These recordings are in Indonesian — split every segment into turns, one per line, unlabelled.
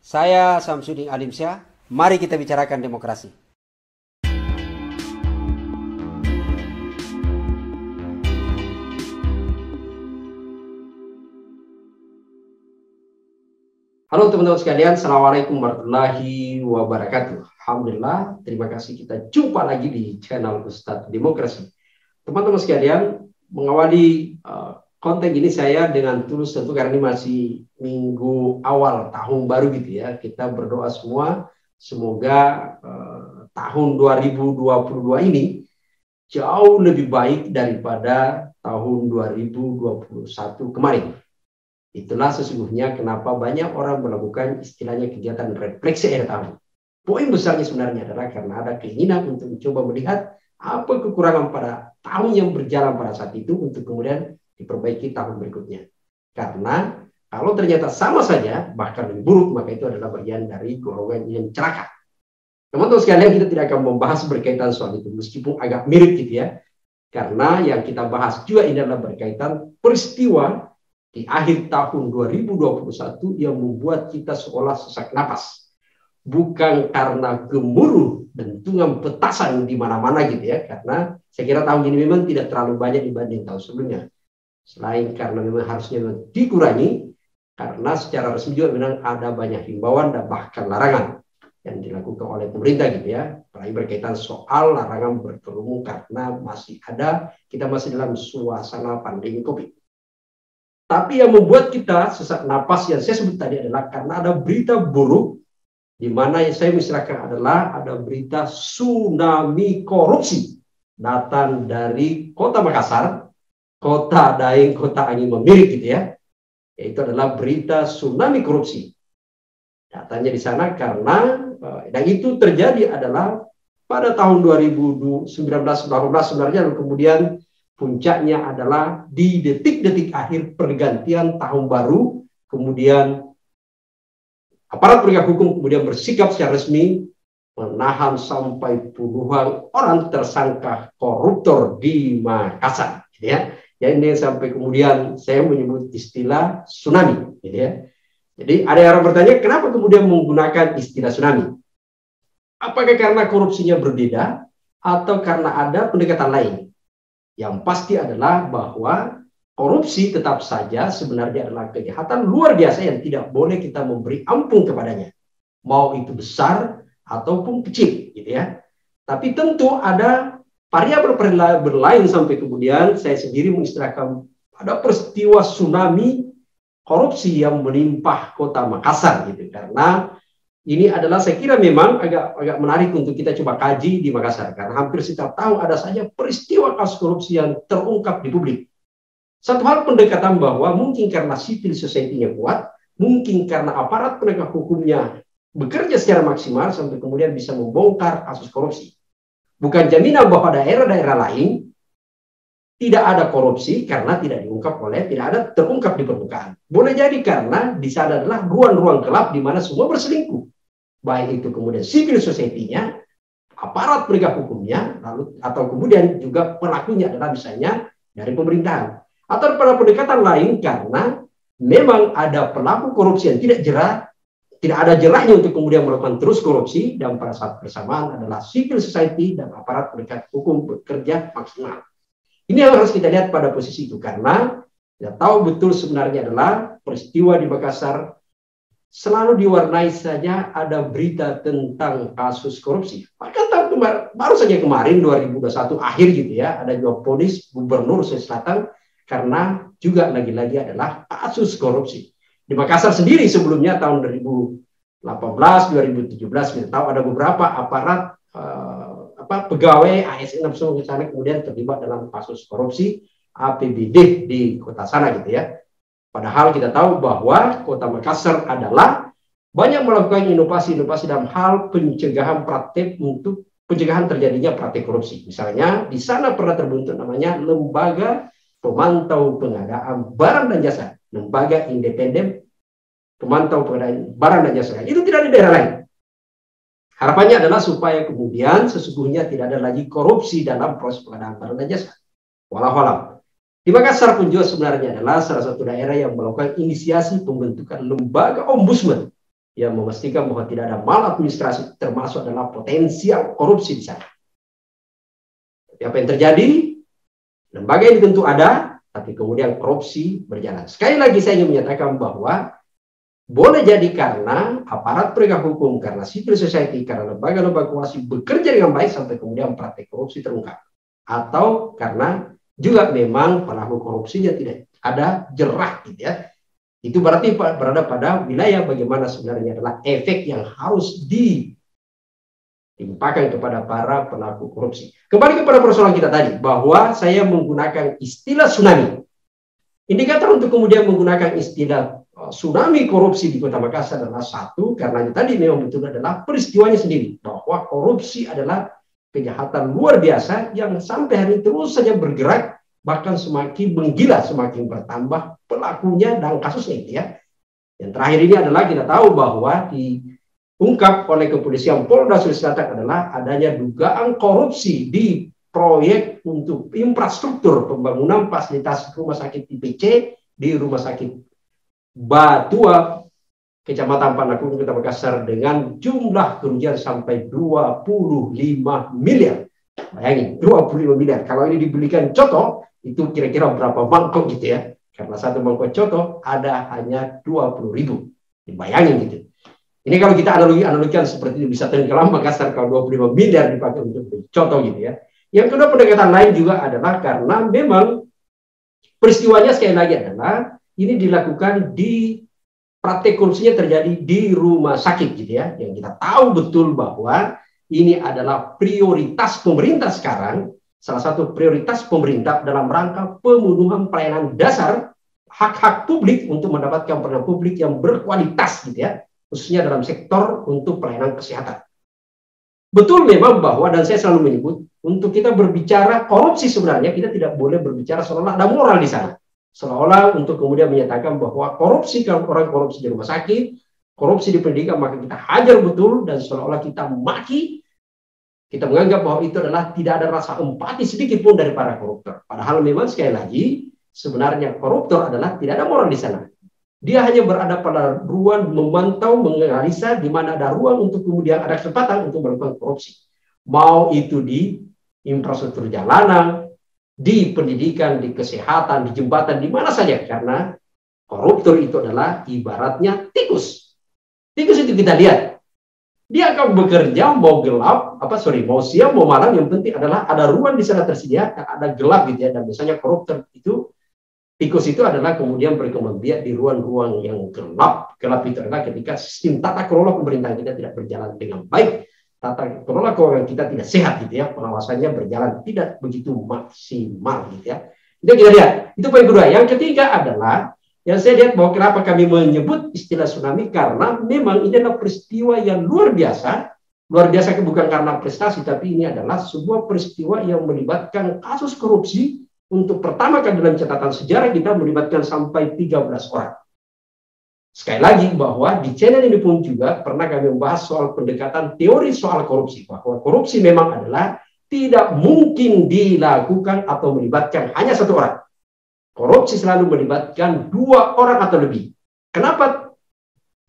Saya Samsudin Alimsyah, mari kita bicarakan demokrasi. Halo teman-teman sekalian, Assalamualaikum warahmatullahi wabarakatuh. Alhamdulillah, terima kasih kita jumpa lagi di channel Ustadz Demokrasi. Teman-teman sekalian, mengawali konten ini saya dengan tulus tentu karena ini masih minggu awal tahun baru gitu ya. Kita berdoa semua, semoga tahun 2022 ini jauh lebih baik daripada tahun 2021 kemarin. Itulah sesungguhnya kenapa banyak orang melakukan istilahnya kegiatan refleksi akhir tahun. Poin besarnya sebenarnya adalah karena ada keinginan untuk mencoba melihat apa kekurangan pada tahun yang berjalan pada saat itu untuk kemudian diperbaiki tahun berikutnya. Karena kalau ternyata sama saja, bahkan lebih buruk, maka itu adalah bagian dari golongan yang celaka. Teman-teman sekalian, kita tidak akan membahas berkaitan soal itu, meskipun agak mirip gitu ya. Karena yang kita bahas juga ini adalah berkaitan peristiwa di akhir tahun 2021 yang membuat kita seolah sesak napas. Bukan karena gemuruh dentuman petasan di mana-mana gitu ya. Karena saya kira tahun ini memang tidak terlalu banyak dibanding tahun sebelumnya. Selain karena memang harusnya dikurangi, karena secara resmi juga memang ada banyak himbauan dan bahkan larangan yang dilakukan oleh pemerintah gitu ya. Apalagi berkaitan soal larangan berkerumun karena kita masih dalam suasana pandemi COVID. Tapi yang membuat kita sesak napas yang saya sebut tadi adalah karena ada berita buruk di mana yang saya misalkan adalah ada berita tsunami korupsi datang dari Kota Makassar, Kota Daeng, Kota Angin Memirik gitu ya. Itu adalah berita tsunami korupsi. Datanya di sana karena dan itu terjadi adalah pada tahun 2019 sebenarnya, lalu kemudian puncaknya adalah di detik-detik akhir pergantian tahun baru, kemudian aparat penegak hukum kemudian bersikap secara resmi menahan sampai puluhan orang tersangka koruptor di Makassar, gitu ya. Ya ini sampai kemudian saya menyebut istilah tsunami, gitu ya. Jadi ada orang bertanya kenapa kemudian menggunakan istilah tsunami? Apakah karena korupsinya berbeda atau karena ada pendekatan lain? Yang pasti adalah bahwa korupsi tetap saja sebenarnya adalah kejahatan luar biasa yang tidak boleh kita memberi ampun kepadanya. Mau itu besar ataupun kecil, gitu ya. Tapi tentu ada variabel lain sampai kemudian saya sendiri mengistilahkan ada peristiwa tsunami korupsi yang menimpa Kota Makassar gitu. Karena ini adalah saya kira memang agak menarik untuk kita coba kaji di Makassar. Karena hampir setiap tahun ada saja peristiwa kasus korupsi yang terungkap di publik. Satu hal pendekatan bahwa mungkin karena civil society-nya kuat, mungkin karena aparat penegak hukumnya bekerja secara maksimal sampai kemudian bisa membongkar kasus korupsi. Bukan jaminan bahwa daerah-daerah lain tidak ada korupsi karena tidak ada terungkap di permukaan. Boleh jadi karena di sana adalah ruang-ruang gelap di mana semua berselingkuh. Baik itu kemudian civil society-nya, aparat penegak hukumnya, lalu atau kemudian juga pelakunya adalah misalnya dari pemerintahan. Atau pada pendekatan lain karena memang ada pelaku korupsi yang tidak ada jerahnya untuk kemudian melakukan terus korupsi, dan pada saat bersamaan adalah civil society dan aparat penegak hukum bekerja maksimal. Ini yang harus kita lihat pada posisi itu karena kita tahu betul sebenarnya adalah peristiwa di Makassar selalu diwarnai saja ada berita tentang kasus korupsi. Bahkan baru saja kemarin 2021 akhir gitu ya, ada juga vonis Gubernur Sulawesi Selatan karena juga lagi-lagi adalah kasus korupsi. Di Makassar sendiri sebelumnya tahun 2018, 2017 kita tahu ada beberapa aparat pegawai ASN langsung ke sana kemudian terlibat dalam kasus korupsi APBD di kota sana gitu ya. Padahal kita tahu bahwa Kota Makassar adalah banyak melakukan inovasi-inovasi dalam hal pencegahan praktek untuk pencegahan terjadinya praktek korupsi. Misalnya di sana pernah terbentuk namanya Lembaga Pemantau Pengadaan Barang dan Jasa, lembaga independen pemantau pengadaan barang dan jasa. Itu tidak di daerah lain. Harapannya adalah supaya kemudian sesungguhnya tidak ada lagi korupsi dalam proses pengadaan barang dan jasa. Walau di Makassar pun juga sebenarnya adalah salah satu daerah yang melakukan inisiasi pembentukan lembaga ombudsman yang memastikan bahwa tidak ada maladministrasi, termasuk adalah potensial korupsi di sana. Tapi apa yang terjadi? Lembaga ini tentu ada, tapi kemudian korupsi berjalan. Sekali lagi saya ingin menyatakan bahwa boleh jadi karena aparat penegak hukum, karena civil society, karena lembaga-lembaga kuasa bekerja dengan baik sampai kemudian praktek korupsi terungkap. Atau karena juga memang pelaku korupsinya tidak ada jerak gitu ya. Itu berarti berada pada wilayah bagaimana sebenarnya adalah efek yang harus ditimpakan kepada para pelaku korupsi. Kembali kepada persoalan kita tadi, bahwa saya menggunakan istilah tsunami. Indikator untuk kemudian menggunakan istilah tsunami korupsi di Kota Makassar adalah satu, karena tadi memang betul adalah peristiwanya sendiri, bahwa korupsi adalah kejahatan luar biasa yang sampai hari ini terus saja bergerak, bahkan semakin menggila, semakin bertambah pelakunya dan kasusnya itu ya. Yang terakhir ini adalah kita tahu bahwa diungkap oleh kepolisian Polda Sulawesi Selatan adalah adanya dugaan korupsi di proyek untuk infrastruktur pembangunan fasilitas rumah sakit IPC di Rumah Sakit Batua, Kecamatan Panakung, Kota Makassar dengan jumlah kerugian sampai 25 miliar. Bayangin, 25 miliar. Kalau ini dibelikan coto, itu kira-kira berapa mangkok gitu ya. Karena satu mangkok coto ada hanya 20.000. Dibayangin gitu. Ini kalau kita analogikan seperti itu, bisa tenggelam Makassar kalau 25 miliar dipakai untuk coto gitu ya. Yang kedua, pendekatan lain juga adalah karena memang peristiwanya sekali lagi adalah ini dilakukan di praktek korupsinya terjadi di rumah sakit gitu ya, yang kita tahu betul bahwa ini adalah prioritas pemerintah sekarang, salah satu prioritas pemerintah dalam rangka pemenuhan pelayanan dasar hak-hak publik untuk mendapatkan pelayanan publik yang berkualitas gitu ya, khususnya dalam sektor untuk pelayanan kesehatan. Betul memang bahwa, dan saya selalu menyebut, untuk kita berbicara korupsi sebenarnya kita tidak boleh berbicara seolah ada moral di sana. Seolah untuk kemudian menyatakan bahwa korupsi, kalau orang korupsi di rumah sakit, korupsi di pendidikan, maka kita hajar betul, dan seolah-olah kita maki, kita menganggap bahwa itu adalah tidak ada rasa empati sedikit pun dari para koruptor. Padahal memang sekali lagi, sebenarnya koruptor adalah tidak ada moral di sana. Dia hanya berada pada ruang memantau, menganalisa di mana ada ruang untuk kemudian ada kesempatan untuk melakukan korupsi. Mau itu di infrastruktur jalanan, di pendidikan, di kesehatan, di jembatan, di mana saja. Karena koruptor itu adalah ibaratnya tikus. Tikus itu kita lihat. Dia akan bekerja mau gelap, mau siang, mau malam, yang penting adalah ada ruang di sana tersedia, ada gelap gitu ya. Dan biasanya koruptor itu, tikus itu adalah kemudian berkembang biak di ruang-ruang yang gelap. Gelap itu adalah ketika sistem tata kelola pemerintahan kita tidak berjalan dengan baik. Tata kelola keuangan kita tidak sehat gitu ya, pengawasannya berjalan tidak begitu maksimal gitu ya. Itu kita lihat. Itu poin kedua. Yang ketiga adalah yang saya lihat bahwa kenapa kami menyebut istilah tsunami, karena memang ini adalah peristiwa yang luar biasa. Luar biasa bukan karena prestasi, tapi ini adalah sebuah peristiwa yang melibatkan kasus korupsi untuk pertama kali dalam catatan sejarah kita melibatkan sampai 13 orang. Sekali lagi bahwa di channel ini pun juga pernah kami membahas soal pendekatan teori soal korupsi. Bahwa korupsi memang adalah tidak mungkin dilakukan atau melibatkan hanya satu orang. Korupsi selalu melibatkan 2 orang atau lebih. Kenapa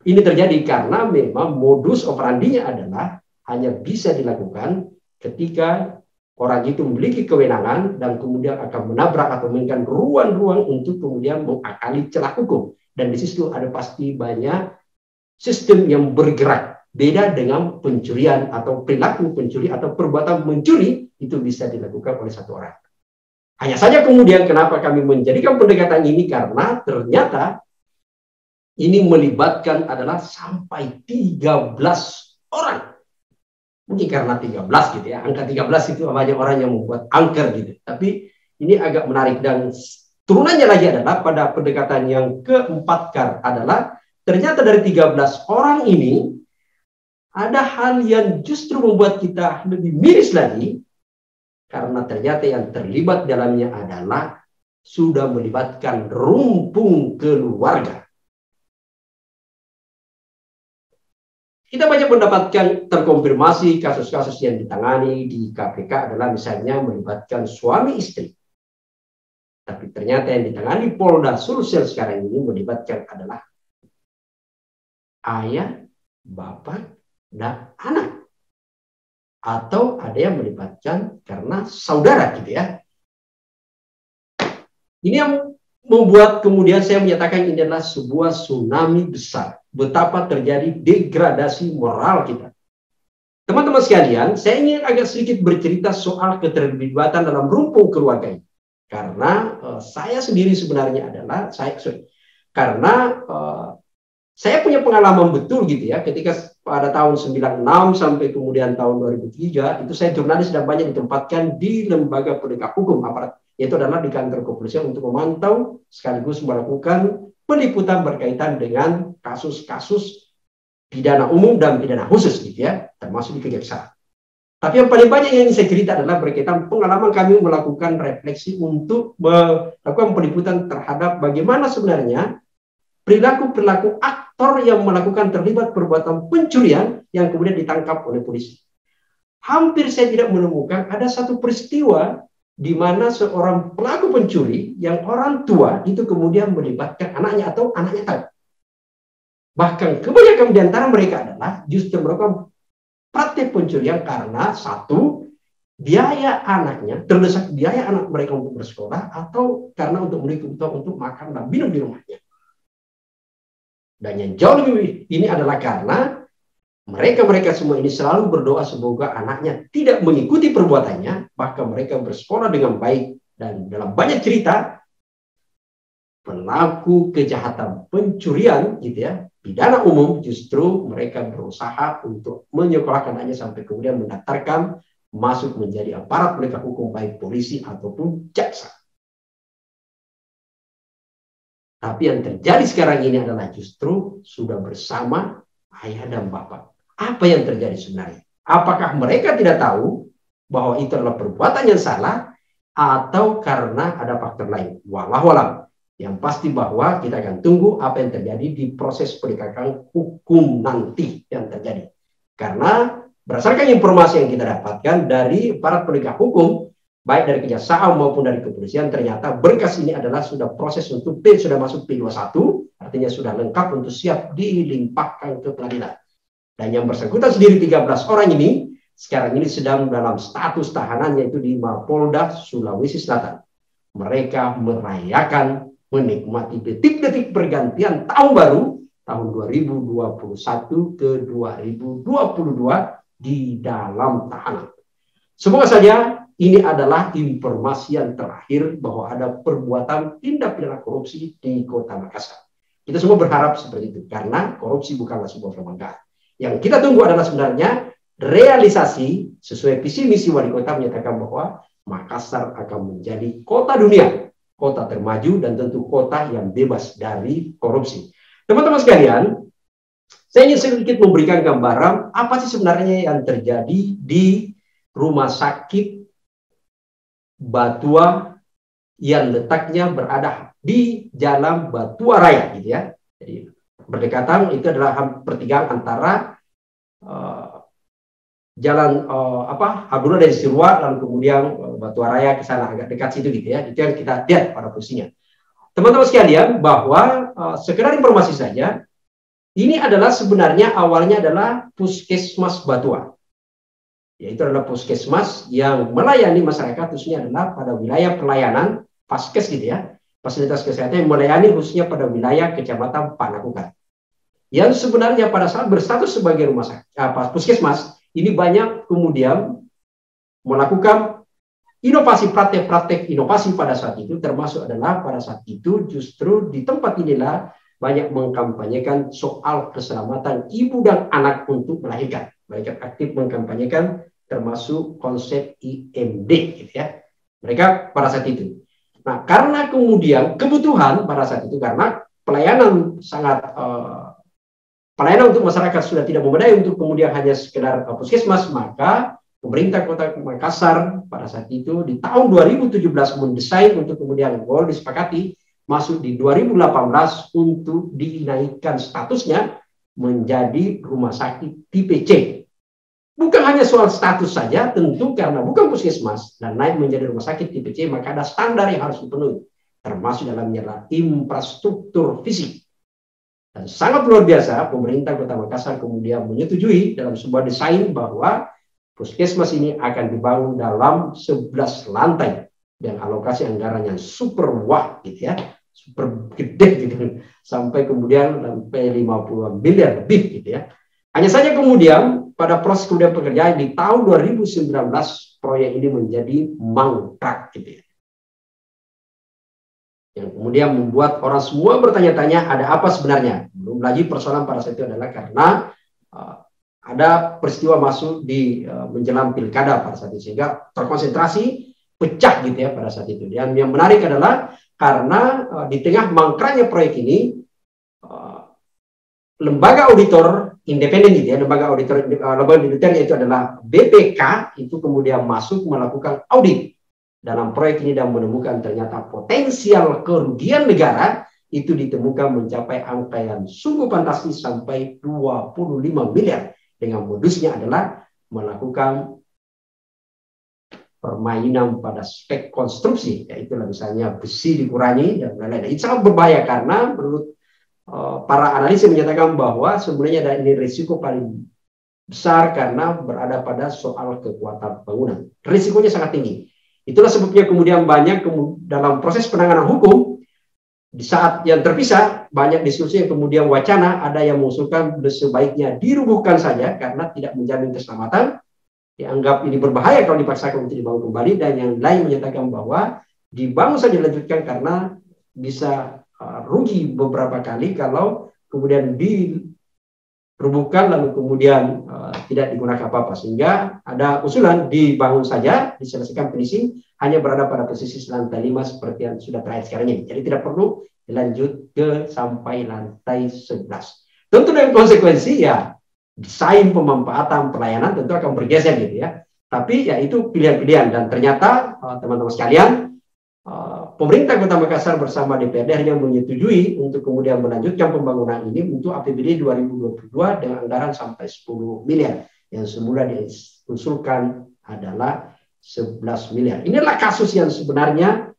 ini terjadi? Karena memang modus operandinya adalah hanya bisa dilakukan ketika orang itu memiliki kewenangan dan kemudian akan menabrak atau memberikan ruang-ruang untuk kemudian mengakali celah hukum. Dan di situ ada pasti banyak sistem yang bergerak. Beda dengan pencurian atau perilaku pencuri atau perbuatan mencuri itu bisa dilakukan oleh satu orang. Hanya saja kemudian kenapa kami menjadikan pendekatan ini, karena ternyata ini melibatkan adalah sampai 13 orang. Mungkin karena 13 gitu ya. Angka 13 itu banyak orang yang membuat angker gitu. Tapi ini agak menarik, dan turunannya lagi adalah pada pendekatan yang keempat adalah ternyata dari 13 orang ini ada hal yang justru membuat kita lebih miris lagi, karena ternyata yang terlibat dalamnya adalah sudah melibatkan rumpun keluarga. Kita banyak mendapatkan terkonfirmasi kasus-kasus yang ditangani di KPK adalah misalnya melibatkan suami istri. Tapi ternyata yang ditangani Polda Sulsel sekarang ini melibatkan adalah ayah bapak dan anak. Atau ada yang melibatkan karena saudara gitu ya. Ini yang membuat kemudian saya menyatakan ini adalah sebuah tsunami besar. Betapa terjadi degradasi moral kita. Teman-teman sekalian, saya ingin agak sedikit bercerita soal keterlibatan dalam rumpun keluarga ini. Karena saya sendiri sebenarnya adalah, saya punya pengalaman betul gitu ya, ketika pada tahun 96 sampai kemudian tahun 2003, itu saya jurnalis dan banyak ditempatkan di lembaga penegak hukum aparat, yaitu adalah di kantor kepolisian untuk memantau sekaligus melakukan peliputan berkaitan dengan kasus-kasus pidana umum dan pidana khusus gitu ya, termasuk di kejaksaan. Tapi yang paling banyak yang ingin saya cerita adalah berkaitan pengalaman kami melakukan refleksi untuk melakukan peliputan terhadap bagaimana sebenarnya perilaku-perilaku aktor yang melakukan terlibat perbuatan pencurian yang kemudian ditangkap oleh polisi. Hampir saya tidak menemukan ada satu peristiwa di mana seorang pelaku pencuri yang orang tua itu kemudian melibatkan anaknya atau anaknya tahu. Bahkan kebanyakan di antara mereka adalah justru melakukan praktik pencurian karena satu, biaya anaknya, terdesak biaya anak mereka untuk bersekolah, atau karena untuk memiliki kebutuhan untuk makan dan minum di rumahnya. Dan yang jauh lebih ini adalah karena mereka semua ini selalu berdoa semoga anaknya tidak mengikuti perbuatannya, bahkan mereka bersekolah dengan baik. Dan dalam banyak cerita, pelaku kejahatan pencurian gitu ya, pidana umum, justru mereka berusaha untuk menyekolahkan anaknya sampai kemudian mendaftarkan masuk menjadi aparat penegak hukum, baik polisi ataupun jaksa. Tapi yang terjadi sekarang ini adalah justru sudah bersama ayah dan bapak. Apa yang terjadi sebenarnya? Apakah mereka tidak tahu bahwa itu adalah perbuatan yang salah, atau karena ada faktor lain? Wallahu a'lam. Yang pasti bahwa kita akan tunggu apa yang terjadi di proses penegakan hukum nanti yang terjadi. Karena berdasarkan informasi yang kita dapatkan dari para penegak hukum, baik dari kejaksaan maupun dari kepolisian, ternyata berkas ini adalah sudah proses untuk sudah masuk P21, artinya sudah lengkap untuk siap dilimpahkan ke pengadilan. Dan yang bersangkutan sendiri 13 orang ini, sekarang ini sedang dalam status tahanan, yaitu di Mapolda Sulawesi Selatan. Mereka merayakan, menikmati detik-detik pergantian tahun baru tahun 2021 ke 2022 di dalam tahanan. Semoga saja ini adalah informasi yang terakhir bahwa ada perbuatan tindak pidana korupsi di Kota Makassar. Kita semua berharap seperti itu karena korupsi bukanlah sebuah kebanggaan. Yang kita tunggu adalah sebenarnya realisasi sesuai visi misi wali kota menyatakan bahwa Makassar akan menjadi kota dunia, kota termaju, dan tentu kota yang bebas dari korupsi. Teman-teman sekalian, saya ingin sedikit memberikan gambaran apa sih sebenarnya yang terjadi di rumah sakit Batua yang letaknya berada di Jalan Batua Raya, gitu ya. Jadi berdekatan, itu adalah pertigaan antara jalan Hadura dari Sirwa, lalu kemudian Batua Raya ke sana, agak dekat situ gitu ya. Itu yang kita lihat pada posisinya. Teman-teman sekalian, bahwa sekedar informasi saja, ini adalah sebenarnya awalnya adalah Puskesmas Batua. Yaitu adalah puskesmas yang melayani masyarakat, khususnya adalah pada wilayah pelayanan Paskes gitu ya. Fasilitas kesehatan yang melayani khususnya pada wilayah Kecamatan Panakukan. Yang sebenarnya pada saat berstatus sebagai rumah sakit, puskesmas, ini banyak kemudian melakukan inovasi, praktek-praktek inovasi pada saat itu, termasuk adalah pada saat itu justru di tempat inilah banyak mengkampanyekan soal keselamatan ibu dan anak untuk melahirkan. Mereka aktif mengkampanyekan termasuk konsep IMD gitu ya. Mereka pada saat itu. Nah, karena kemudian kebutuhan pada saat itu, karena pelayanan pelayanan untuk masyarakat sudah tidak memadai untuk kemudian hanya sekedar puskesmas, maka pemerintah Kota Makassar pada saat itu di tahun 2017 mendesain untuk kemudian disepakati masuk di 2018 untuk dinaikkan statusnya menjadi rumah sakit tipe C. Bukan hanya soal status saja, tentu karena bukan puskesmas dan naik menjadi rumah sakit tipe C, maka ada standar yang harus dipenuhi, termasuk dalamnya adalah infrastruktur fisik. Dan sangat luar biasa, pemerintah Kota Makassar kemudian menyetujui dalam sebuah desain bahwa puskesmas ini akan dibangun dalam 11 lantai dan alokasi anggaran yang super wah gitu ya, super gede gitu, sampai kemudian sampai 50 miliar lebih gitu ya. Hanya saja kemudian pada proses kemudian pekerjaan di tahun 2019 proyek ini menjadi mangkrak gitu ya. Yang kemudian membuat orang semua bertanya-tanya ada apa sebenarnya. Belum lagi persoalan pada saat itu adalah karena ada peristiwa masuk di menjelang pilkada pada saat itu, sehingga terkonsentrasi pecah gitu ya pada saat itu. Dan yang menarik adalah karena di tengah mangkraknya proyek ini, lembaga auditor independen gitu ya, lembaga auditor yaitu adalah BPK itu kemudian masuk melakukan audit dalam proyek ini dan menemukan ternyata potensial kerugian negara itu ditemukan mencapai angka yang sungguh fantastis sampai 25 miliar dengan modusnya adalah melakukan permainan pada spek konstruksi, yaitu misalnya besi dikurangi dan lain-lain. Itu sangat berbahaya karena menurut para analis menyatakan bahwa sebenarnya ada ini risiko paling besar karena berada pada soal kekuatan bangunan. Risikonya sangat tinggi. Itulah sebabnya kemudian banyak dalam proses penanganan hukum di saat yang terpisah banyak diskusi yang kemudian wacana ada yang mengusulkan sebaiknya dirubuhkan saja karena tidak menjamin keselamatan, dianggap ini berbahaya kalau dipaksakan untuk dibangun kembali, dan yang lain menyatakan bahwa dibangun saja dilanjutkan karena bisa rugi beberapa kali kalau kemudian dirubuhkan lalu kemudian tidak digunakan apa-apa, sehingga ada usulan dibangun saja, diselesaikan finishing, hanya berada pada posisi lantai 5 seperti yang sudah terakhir sekarang ini. Jadi tidak perlu dilanjut ke sampai lantai 11. Tentu dengan konsekuensi ya desain pemanfaatan pelayanan tentu akan bergeser gitu ya. Tapi ya itu pilihan-pilihan, dan ternyata teman-teman sekalian, pemerintah Kota Makassar bersama DPRD hanya menyetujui untuk kemudian melanjutkan pembangunan ini untuk APBD 2022 dengan anggaran sampai 10 miliar. Yang semula diusulkan adalah 11 miliar. Inilah kasus yang sebenarnya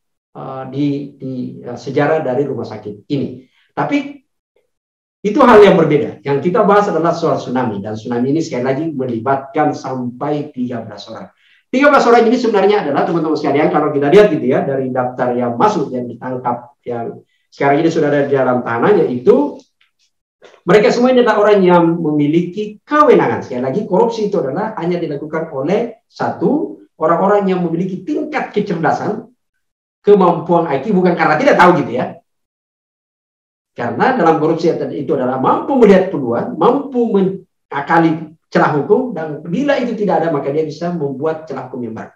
di sejarah dari rumah sakit ini. Tapi itu hal yang berbeda. Yang kita bahas adalah soal tsunami. Dan tsunami ini sekali lagi melibatkan sampai 13 orang. 13 orang ini sebenarnya adalah teman-teman sekalian, kalau kita lihat gitu ya, dari daftar yang masuk, yang ditangkap, yang sekarang ini sudah ada di dalam tahanannya itu, mereka semua ini adalah orang yang memiliki kewenangan. Sekali lagi, korupsi itu adalah hanya dilakukan oleh satu, orang-orang yang memiliki tingkat kecerdasan, kemampuan IQ, bukan karena tidak tahu gitu ya. Karena dalam korupsi itu adalah mampu melihat peluang, mampu mengakali celah hukum, dan bila itu tidak ada maka dia bisa membuat celah hukum yang baru.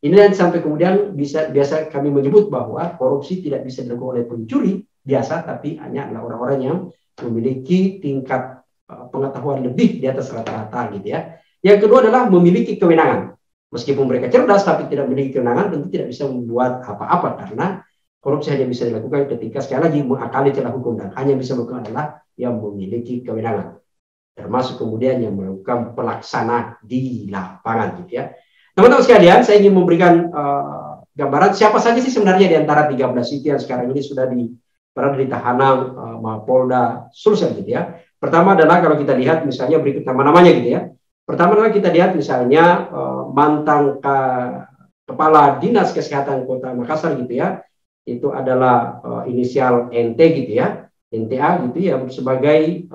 Inilah sampai kemudian biasa kami menyebut bahwa korupsi tidak bisa dilakukan oleh pencuri biasa, tapi hanya adalah orang-orang yang memiliki tingkat pengetahuan lebih di atas rata-rata gitu ya. Yang kedua adalah memiliki kewenangan. Meskipun mereka cerdas tapi tidak memiliki kewenangan, tentu tidak bisa membuat apa-apa, karena korupsi hanya bisa dilakukan ketika sekali lagi mengakali celah hukum, dan hanya bisa melakukan adalah yang memiliki kewenangan, termasuk kemudian yang melakukan pelaksana di lapangan gitu ya. Teman-teman sekalian, saya ingin memberikan gambaran siapa saja sih sebenarnya di antara 13 itu yang sekarang ini sudah berada di tahanan Mapolda Sulsel gitu ya. Pertama adalah kalau kita lihat misalnya berikut nama-namanya gitu ya. Pertama adalah kita lihat misalnya mantan Kepala Dinas Kesehatan Kota Makassar gitu ya. Itu adalah inisial NT gitu ya, NTA gitu ya, sebagai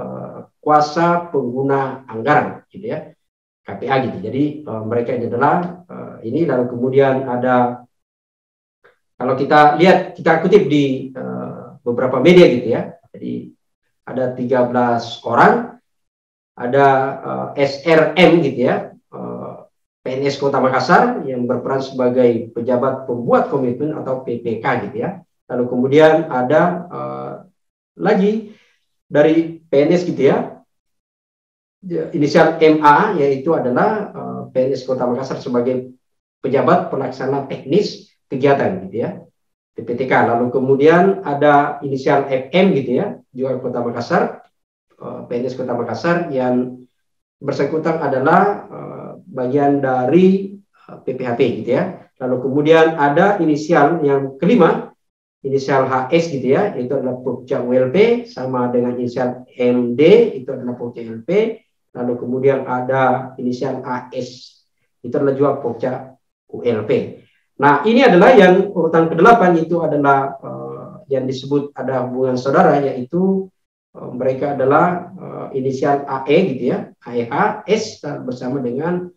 kuasa pengguna anggaran gitu ya, KPA gitu. Jadi mereka ini adalah ini, lalu kemudian ada, kalau kita lihat, kita kutip di beberapa media gitu ya, jadi ada 13 orang, ada SRM gitu ya, PNS Kota Makassar yang berperan sebagai pejabat pembuat komitmen atau PPK gitu ya. Lalu kemudian ada lagi dari PNS gitu ya, inisial MA, yaitu adalah PNS Kota Makassar sebagai pejabat pelaksana teknis kegiatan gitu ya, PPTK. Lalu kemudian ada inisial FM gitu ya, juga Kota Makassar, PNS Kota Makassar, yang bersangkutan adalah bagian dari PPHP gitu ya. Lalu kemudian ada inisial yang kelima, inisial HS gitu ya, itu adalah Pokja ULP, sama dengan inisial MD, itu adalah Pokja ULP, lalu kemudian ada inisial AS, itu adalah juga Pokja ULP. Nah, ini adalah yang urutan ke-8, itu adalah yang disebut ada hubungan saudara, yaitu mereka adalah inisial AE gitu ya, AEH, S bersama dengan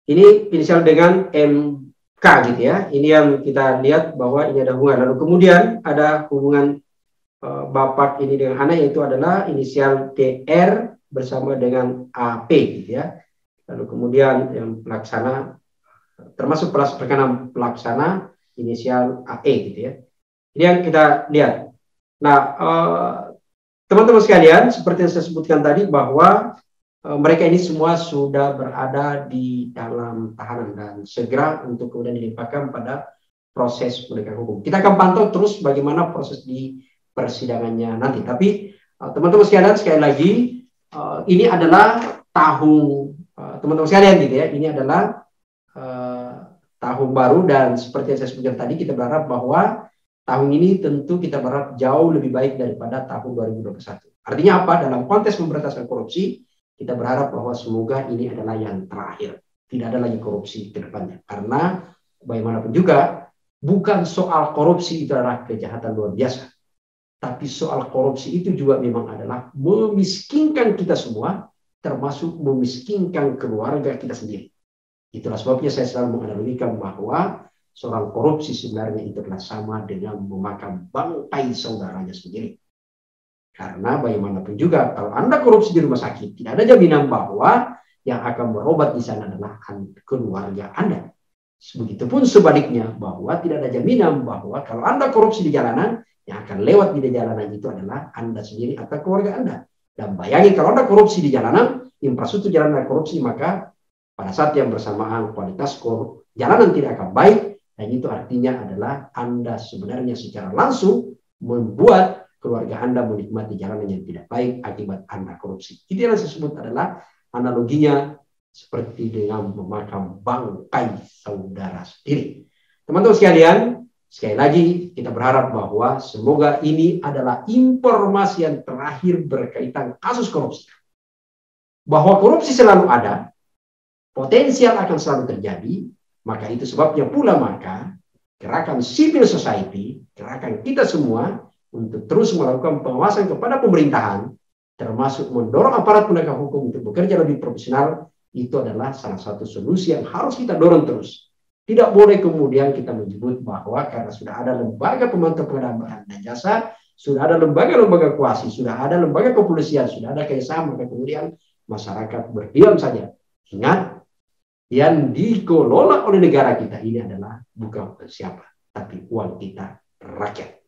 ini inisial dengan MK gitu ya. Ini yang kita lihat bahwa ini ada hubungan. Lalu kemudian ada hubungan bapak ini dengan anak, yaitu adalah inisial DR bersama dengan AP gitu ya. Lalu kemudian yang pelaksana, termasuk rekanan pelaksana inisial AE gitu ya. Ini yang kita lihat. Nah, teman-teman sekalian, seperti yang saya sebutkan tadi bahwa mereka ini semua sudah berada di dalam tahanan dan segera untuk kemudian dilimpahkan pada proses penegakan hukum. Kita akan pantau terus bagaimana proses di persidangannya nanti. Tapi teman-teman sekalian, sekali lagi ini adalah tahun teman-teman sekalian gitu ya. Ini adalah tahun baru, dan seperti yang saya sebutkan tadi, kita berharap bahwa tahun ini tentu kita berharap jauh lebih baik daripada tahun 2021. Artinya apa? Dalam konteks pemberantasan korupsi, kita berharap bahwa semoga ini adalah yang terakhir. Tidak ada lagi korupsi ke depannya. Karena bagaimanapun juga, bukan soal korupsi itu adalah kejahatan luar biasa. Tapi soal korupsi itu juga memang adalah memiskinkan kita semua, termasuk memiskinkan keluarga kita sendiri. Itulah sebabnya saya selalu menganalogikan bahwa seorang korupsi sebenarnya itu adalah sama dengan memakan bangkai saudaranya sendiri. Karena bagaimanapun juga, kalau Anda korupsi di rumah sakit, tidak ada jaminan bahwa yang akan berobat di sana adalah keluarga Anda. Begitupun sebaliknya, bahwa tidak ada jaminan bahwa kalau Anda korupsi di jalanan, yang akan lewat di jalanan itu adalah Anda sendiri atau keluarga Anda. Dan bayangin kalau Anda korupsi di jalanan, infrastruktur jalanan korupsi, maka pada saat yang bersamaan kualitas jalanan tidak akan baik, dan itu artinya adalah Anda sebenarnya secara langsung membuat keluarga Anda menikmati jalanan yang tidak baik akibat Anda korupsi. Itu yang saya sebut adalah analoginya seperti dengan memakan bangkai saudara sendiri. Teman-teman sekalian, sekali lagi kita berharap bahwa semoga ini adalah informasi yang terakhir berkaitan kasus korupsi. Bahwa korupsi selalu ada, potensial akan selalu terjadi, maka itu sebabnya pula maka gerakan civil society, gerakan kita semua, untuk terus melakukan pengawasan kepada pemerintahan, termasuk mendorong aparat penegak hukum untuk bekerja lebih profesional, itu adalah salah satu solusi yang harus kita dorong terus. Tidak boleh kemudian kita menyebut bahwa karena sudah ada lembaga pemantau pengadaan barang dan jasa, sudah ada lembaga-lembaga kuasi, sudah ada lembaga kepolisian, sudah ada KSA, maka kemudian masyarakat berdiam saja. Ingat, yang dikelola oleh negara kita ini adalah bukan siapa, tapi uang kita, rakyat.